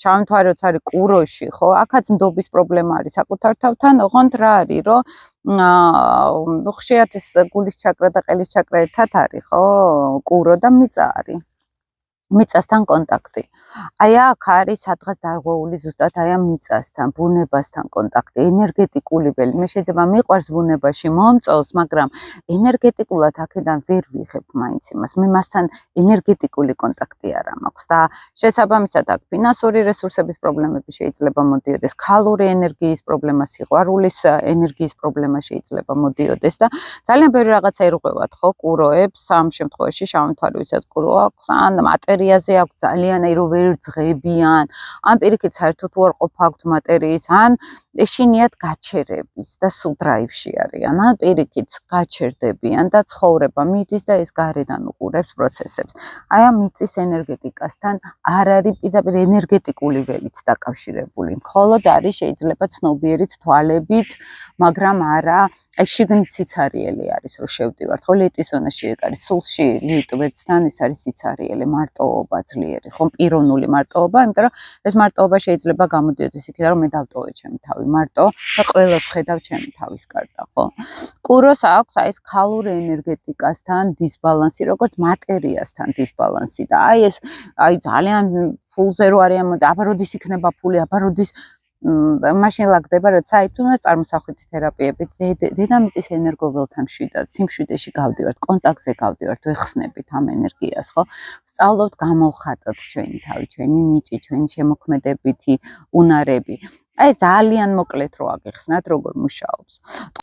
ჩავთვალოთ არის კუროში, ხო? აქაც ნდობის პრობლემა არის საკუთარ თავთან, ოღონდ რა არის, რომ ხშირად ეს გულის ჩაკრა და ყელის ჩაკრა ერთად არის, ხო? კურო და მიწა არის. მიწასთან კონტაქტი. აი აქ არის სადღაც დარღვეული ზუსტად აი ამ მიწასთან, ბუნებასთან კონტაქტი, ენერგეტიკული ველი. მე შეიძლება მიყვარს ბუნებაში მომწონს, მაგრამ ენერგეტიკულად აქედან ვერ ვიღებ მაინც იმას. მე მასთან ენერგეტიკული კონტაქტი არ მაქვს და შესაბამისად აქ ფინანსური რესურსების პრობლემები შეიძლება მოდიოდეს, ქალური ენერგიის პრობლემა, სიყვარულის ენერგიის პრობლემა შეიძლება მოდიოდეს და ძალიან ბევრი რაღაცა ირღვევათ, ხო, კუროებს, ამ შემთხვევაში შავი მთვარი ვისაც კურო აქვს, ან მატერიაზე აქვს ძალიან რომ ვერ ძღებიან, ან პირიქით საერთოდ უარყოფა აქვთ მატერიის, ან ეშინიათ გაჩერების და სულ დრაივში არიან, ან პირიქით გაჩერდებიან და ცხოვრება მიდის და ეს გარედან უყურებს პროცესებს. აი ამ მიწის ენერგეტიკასთან არ არის პირდაპირ ენერგეტიკული ველით დაკავშირებული. მხოლოდ არის შეიძლება ცნობიერით თვალებით, მაგრამ არა, აი შიგნით სიცარიელი არის, რომ შევდივართ. ხო, ლიტის ზონაში ეგ არის, სულში ლიტ ვერცთან ეს არის სიცარიელი, მარტოობა ძლიერი, ხო, პიროვნული მარტოობა, იმიტომ რომ ეს მარტოობა შეიძლება გამოდიოდეს იქიდან, რომ მე დავტოვე ჩემი თავი მარტო და ყველას ხედავ ჩემი თავის კარტა, ხო? კუროს აქვს აი ეს ქალური ენერგეტიკასთან დისბალანსი, როგორც მატერიასთან დისბალანსი და აი ეს აი ძალიან ფულზე რო არის ამოდა, აბა როდის იქნება ფული, აბა როდის მაშინ ლაგდება, როცა აი თუნდაც წარმოსახვითი თერაპიებით დედამიწის ენერგოველთან მშვიდად, სიმშვიდეში გავდივართ, კონტაქტზე გავდივართ, ვეხსნებით ამ ენერგიას, ხო? ვსწავლობთ გამოვხატოთ ჩვენი თავი, ჩვენი ნიჭი, ჩვენი შემოქმედებითი უნარები. აი ძალიან მოკლედ რო აგეხსნათ, როგორ მუშაობს.